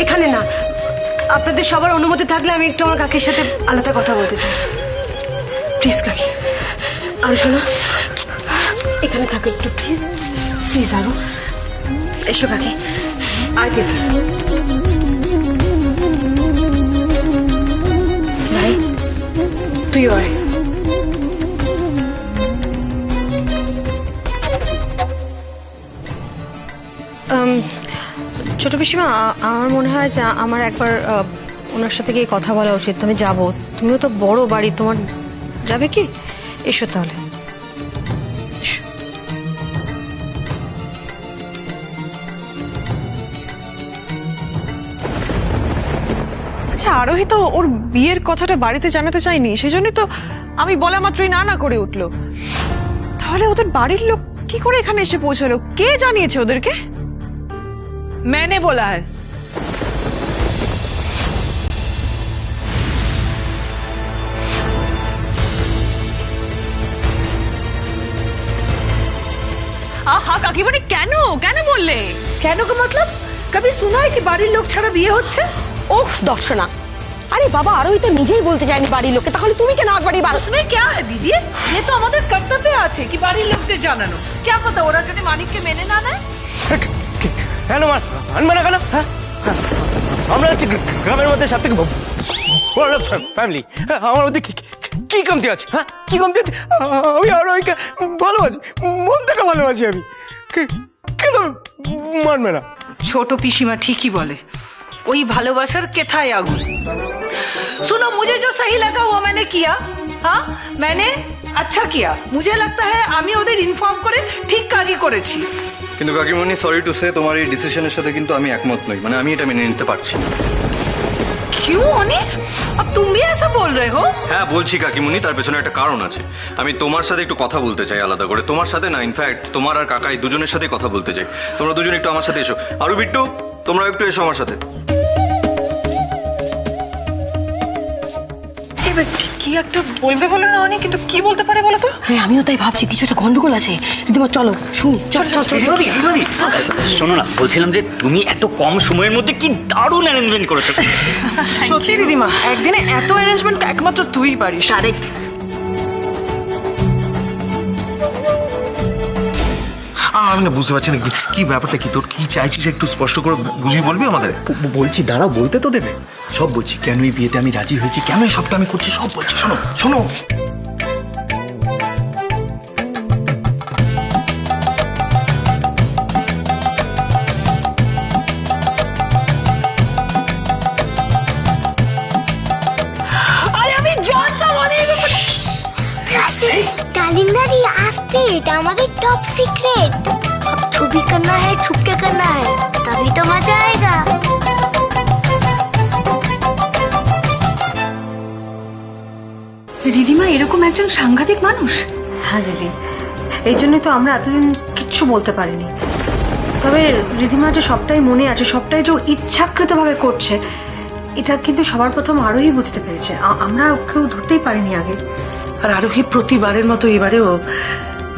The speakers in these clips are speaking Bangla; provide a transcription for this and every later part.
এখানে না, আপনাদের সবার অনুমতি থাকলে আমি একটু আমার কাকির সাথে আলাদা কথা বলতে চাই। প্লিজ কাকি, আর শোনো, এখানে থাকো একটু প্লিজ, প্লিজ আরো এসো কাকি। আগে ভাই তুইও আয়। ছোট পিসিমা, আমার মনে হয় যে আমার একবার ওনার সাথে গিয়ে কথা বলা উচিত। আমি যাবো, তুমিও তো বড় বাড়ি, তোমার যাবে কি? এসো তাহলে, এসো। আচ্ছা, আরোহী তো ওর বিয়ের কথাটা বাড়িতে জানাতে চায়নি, সেই জন্যই তো আমি বলা মাত্রই না না করে উঠলো। তাহলে ওদের বাড়ির লোক কি করে এখানে এসে পৌঁছালো? কে জানিয়েছে ওদেরকে? मैंने बोला है। আহা কাকিমণি, কেন কেন বললে? কেন का मतलब कभी सुना है कि বাড়ির লোক ছাড়া বিয়ে হচ্ছে? ওহ দর্শনা, আরে বাবা, আরোই তো নিজেই বলতে চায়নি বাড়ির লোককে, তাহলে তুমি কেন একবারই उसमें क्या है दीदी? ये तो আমাদের কর্তব্য আছে কি বাড়ির লোকদের জানানো। क्या पता ওরা যদি মানিককে মেনে না নেয়? কেন মানবে না কেন? হ্যাঁ, আমরা হচ্ছে গ্রামের মধ্যে সব থেকে বড় ফ্যামিলি। আমার মধ্যে কি কমতি আছে? হ্যাঁ, কি কমতি আছে? আমি আরোহীকে ভালোবাসি, মন থেকে ভালোবাসি আমি। কেন মানবে না? ছোট পিসিমা ঠিকই বলে, ওই ভালোবাসার কেথায় আগুন। सुनो, मुझे जो सही लगा वो मैंने किया। हाँ, मैंने अच्छा किया। मुझे लगता है আমি ওদের ইনফর্ম করে ঠিক কাজই করেছি। কিন্তু কাকিমণি, সরি টু সে, তোমার এই ডিসিশনের সাথে কিন্তু আমি একমত নই। মানে আমি এটা মেনে নিতে পারছি না। क्यों अनिल, अब तुम भी ऐसा बोल रहे हो? হ্যাঁ বলছি কাকিমণি, তার পেছনে একটা কারণ আছে। আমি তোমার সাথে একটু কথা বলতে চাই আলাদা করে। তোমার সাথে না, ইনফ্যাক্ট তোমার আর কাকাই দুজনের সাথে কথা বলতে চাই। তোমরা দুজন একটু আমার সাথে এসো। আরো বিট্টু, তোমরা একটু এসো আমার সাথে। কি একটা বলবে বলো না অনেক, কিন্তু কি বলতে পারে বলো তো? আমিও তাই ভাবছি, কিছু একটা গন্ডগোল আছে। দিদিমা চলো শুনি, চল চল চল। শোনো না, বলছিলাম যে তুমি এত কম সময়ের মধ্যে কি দারুণ অ্যারেঞ্জমেন্ট করেছো। সত্যি দিদিমা, একদিনে এত অ্যারেঞ্জমেন্ট একমাত্র তুই পারিস। কারেক্ট। আমি না বুঝতে পারছি না কি ব্যাপারটা, কি তোর কি চাইছিস একটু স্পষ্ট করে বুঝিয়ে বলবি আমাদের? বলছি, দাঁড়াও, বলতে তো দেবে। সব বলছি, কেন এই বিয়েতে আমি রাজি হয়েছি, কেন এই সবটা আমি করছি, সব বলছি। শোনো শোনো, আরে আমি জানতাম অনেক। डार्लिंग दादी आस्ते, এটা আমাদের टॉप सीक्रेट। अब छुपी करना है, छुप के करना है, तभी तो मजा आएगा। রিদিমা এরকম একজন সাংঘাতিক মানুষ। হ্যাঁ দিদি, এই জন্যই তো আমরা এতদিন কিচ্ছু বলতে পারিনি। তবে রিদিমা যে সবটাই মনে আছে, সবটাই যে ইচ্ছাকৃতভাবে করছে, এটা কিন্তু সবার প্রথম আরোহী বুঝতে পেরেছে। আমরা কেউ ধরতেই পারিনি আগে। আর আরোহী প্রতিবারের মতো এবারেও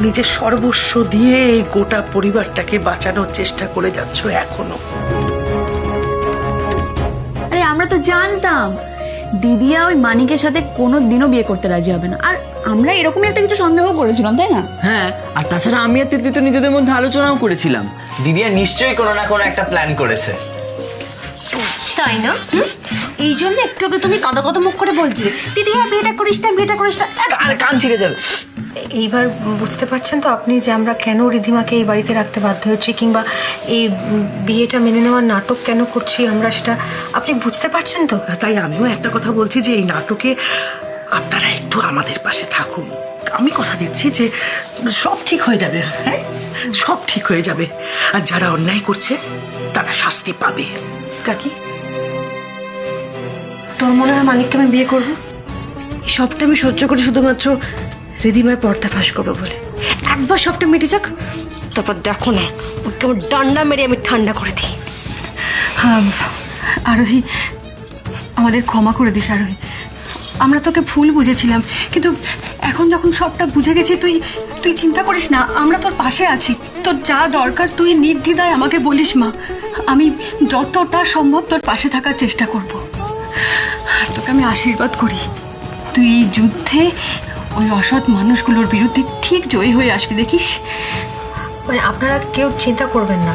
নিজের সর্বস্ব দিয়ে এই গোটা পরিবারটাকে বাঁচানোর চেষ্টা করে যাচ্ছ এখনো। আরে আমরা তো জানতাম দিদিয়া ওই মানিকের সাথে কোনোদিনও বিয়ে করতে রাজি হবে না, আর আমরা এরকমই একটা কিছু সন্দেহ করেছিলাম, তাই না? হ্যাঁ, আর তাছাড়া আমি আর তিতলি তো নিজেদের মধ্যে আলোচনাও করেছিলাম, দিদিয়া নিশ্চয়ই কোনো না কোনো একটা প্ল্যান করেছে। তাই না? এই জন্য একটু আগে তুমি কাঁদা কথা মুখ করে বলছিলে দিদি বিয়েটা করিস না, বিয়েটা করিস না। কান ছিঁড়ে যাবে। এইবার বুঝতে পারছেন তো আপনি যে আমরা কেন রিধিমাকে এই বাড়িতে রাখতে বাধ্য হচ্ছি, কিংবা এই বিয়েটা মেনে নেওয়ার নাটক কেন করছি আমরা, সেটা আপনি বুঝতে পারছেন তো? তাই আমিও একটা কথা বলছি যে এই নাটকে আপনারা একটু আমাদের পাশে থাকুন। আমি কথা দিচ্ছি যে সব ঠিক হয়ে যাবে। হ্যাঁ, সব ঠিক হয়ে যাবে। আর যারা অন্যায় করছে তারা শাস্তি পাবে। কাকি, তোর মনে হয় মানিককে আমি বিয়ে করবো? এই সবটা আমি সহ্য করি শুধুমাত্র রিধিমার পর্দা ফাঁস করবো বলে। একবার সবটা মিটে যাক, তারপর দেখো না ওকে আমার ডান্ডা মেরে আমি ঠান্ডা করে দিই। আরোহী, আমাদের ক্ষমা করে দিস আরোহী, আমরা তোকে ভুল বুঝেছিলাম, কিন্তু এখন যখন সবটা বুঝে গেছি, তুই তুই চিন্তা করিস না, আমরা তোর পাশে আছি। তোর যা দরকার তুই নির্দ্বিধায় আমাকে বলিস মা, আমি যতটা সম্ভব তোর পাশে থাকার চেষ্টা করব। আর তোকে আমি আশীর্বাদ করি, তুই এই যুদ্ধে ওই অসৎ মানুষগুলোর বিরুদ্ধে ঠিক জয়ী হয়ে আসবি, দেখিস। মানে আপনারা কেউ চিন্তা করবেন না,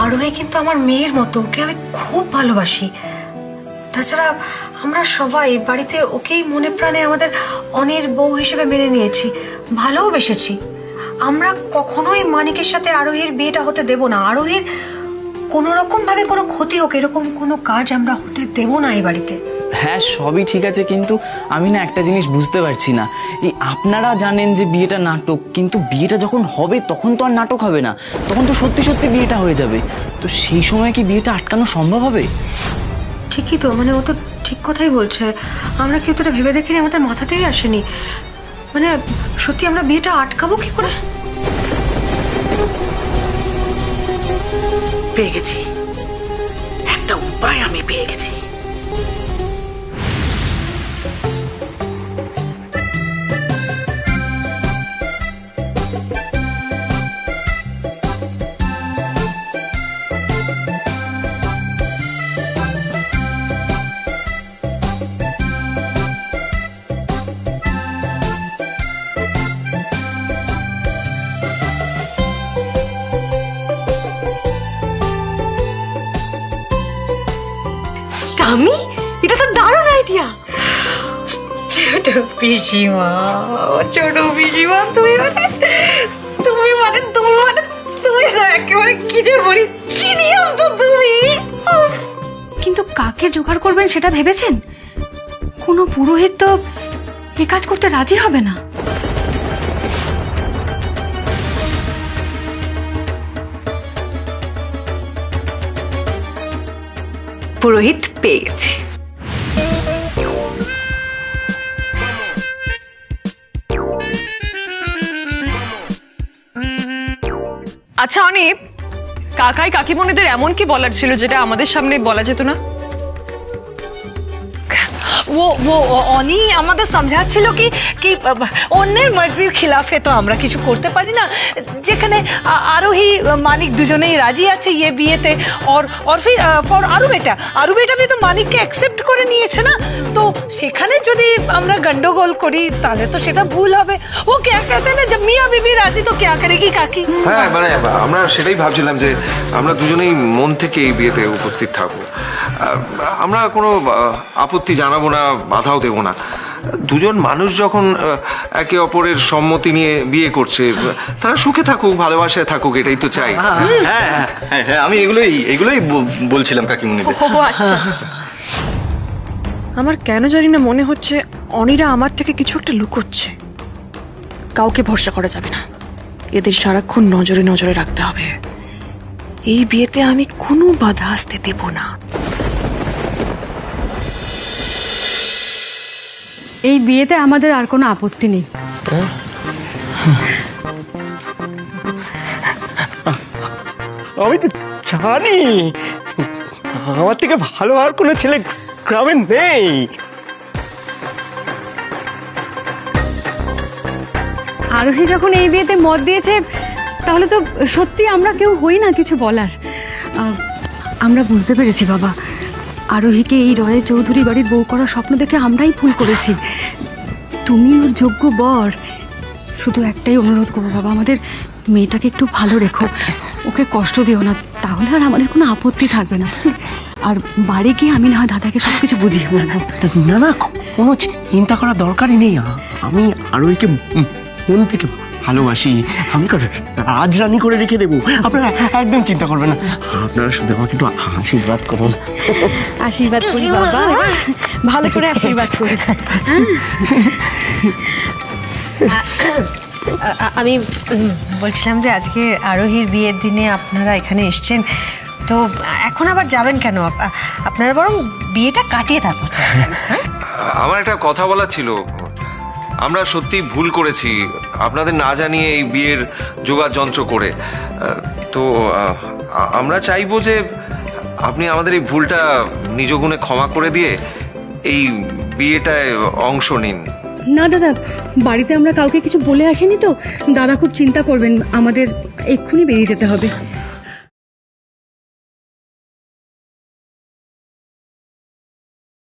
আরোহী কিন্তু আমার মেয়ের মতো, ওকে আমি খুব ভালোবাসি। তাছাড়া আমরা সবাই বাড়িতে ওকেই মনে প্রাণে আমাদের অনির বউ হিসেবে মেনে নিয়েছি, ভালোবেসেছি। আমরা কখনোই মানিকের সাথে আরোহীর বিয়েটা হতে দেব না। আরোহীর কোনো রকম ভাবে কোনো ক্ষতি হোক, এরকম কোনো কাজ আমরা হতে দেব না এই বাড়িতে। হ্যাঁ সবই ঠিক আছে, কিন্তু আমি না একটা জিনিস বুঝতে পারছি না। এই আপনারা জানেন যে বিয়েটা নাটক, কিন্তু বিয়েটা যখন হবে তখন তো আর নাটক হবে না, তখন তো সত্যি সত্যি বিয়েটা হয়ে যাবে। তো সেই সময় কি বিয়েটা আটকানো সম্ভব হবে? ঠিকই তো, মানে ও তো ঠিক কথাই বলছে। আমরা কেউ তোরা ভেবে দেখিনি, আমাদের মাথাতেই আসেনি। মানে সত্যি আমরা বিয়েটা আটকাবো কি করে? পেয়ে গেছি, একটা উপায় আমি পেয়ে গেছি। আমি এটা তো দারুণ আইডিয়া। ছোট পিসিমা, ছোট পিসিমা, তুমি একেবারে কি যে বলি, জিনিয়াস তো তুমি। কিন্তু কাকে জোগাড় করবেন সেটা ভেবেছেন? কোনো পুরোহিত তো এ কাজ করতে রাজি হবে না। পুরোহিত পেয়ে গেছি। আচ্ছা অনিপ, কাকাই কাকিমণিদের এমন কি বলার ছিল যেটা আমাদের সামনে বলা যেত না? वो অনি আমাদের সমঝাচ্ছিল কি অন্যের মর্জির খিলাফে তো আমরা কিছু করতে পারি না, যেখানে আরোহী মানিক দুজনেই রাজি আছে ইয়ে বিয়েতে। और फिर फॉर আরু বেটা भी तो মানিককে অ্যাকসেপ্ট করে নিয়েছে না, তো সেখানে যদি আমরা গন্ডগোল করি তাহলে তো সেটা ভুল হবে। ও क्या कहते हैं ना, जब मियां बीबी राजी तो क्या करेगी काकी। হ্যাঁ মানে আমরা সেটাই ভাবছিলাম যে আমরা দুজনেই মন থেকে এই বিয়েতে উপস্থিত থাকবো। আমরা কোনো আপত্তি জানাবো না, বাধাও দেবো না। দুজন মানুষ যখন একে অপরের সম্মতি নিয়ে বিয়ে করছে, তারা সুখে থাকুক, ভালোবাসায় থাকুক, এটাই তো চাই। হ্যাঁ হ্যাঁ হ্যাঁ, আমি এগুলোই বলছিলাম কাকিমুনিদের। আচ্ছা আমার কেন জানি না মনে হচ্ছে অনিরা আমার থেকে কিছু একটা লুকোচ্ছে। কাউকে ভরসা করা যাবে না, এদের সারাক্ষণ নজরে নজরে রাখতে হবে। এই বিয়েতে আমি কোনো বাধা আসতে দেব না। এই বিয়েতে আমাদের আর কোনো আপত্তি নেই। আমি তো জানি আমার থেকে ভালো আর কোনো ছেলে গ্রামে নেই। আরোহী যখন এই বিয়েতে মত দিয়েছে, তাহলে তো সত্যি আমরা কেউ হই না কিছু বলার। আমরা বুঝতে পেরেছি বাবা, আরোহীকে এই রয়ে চৌধুরী বাড়ির বউ করার স্বপ্ন দেখে আমরাই ভুল করেছি। তুমি ওর যোগ্য বর, শুধু একটাই অনুরোধ করবো বাবা, আমাদের মেয়েটাকে একটু ভালো রেখো, ওকে কষ্ট দিও না, তাহলে আর আমাদের কোনো আপত্তি থাকবে না, বুঝলি? আর বাড়ি গিয়ে আমি না হয় দাদাকে সব কিছু বুঝিয়ে বলবো। না না, কোনো চিন্তা করার দরকারই নেই। আমি আরোহীকে মন থেকে ভালোবাসি, আমি রাজরানী করে রেখে দেবো। আপনারা একদম চিন্তা করবেন না, আপনারা শুধু আমাকে একটু আশীর্বাদ করুন। আশীর্বাদ করি বাবা, ভালো করে আশীর্বাদ করি। আমি বলছিলাম যে আজকে আরোহীর বিয়ের দিনে আপনারা এখানে এসছেন, তো এখন আবার যাবেন কেন? আপনারা বরং বিয়েটা কাটিয়ে তারপর যাবেন। আমার একটা কথা বলার ছিল। আমরা সত্যি ভুল করেছি আপনাদের না জানিয়ে এই বিয়ের জোগাড় যন্ত্র করে। তো আমরা চাইবো যে আপনি আমাদের এই ভুলটা নিজ গুণে ক্ষমা করে দিয়ে এই বিয়েটায় অংশ নিন। না দাদা, বাড়িতে আমরা কাউকে কিছু বলে আসিনি তো, দাদা খুব চিন্তা করবেন, আমাদের এক্ষুনি বেরিয়ে যেতে হবে।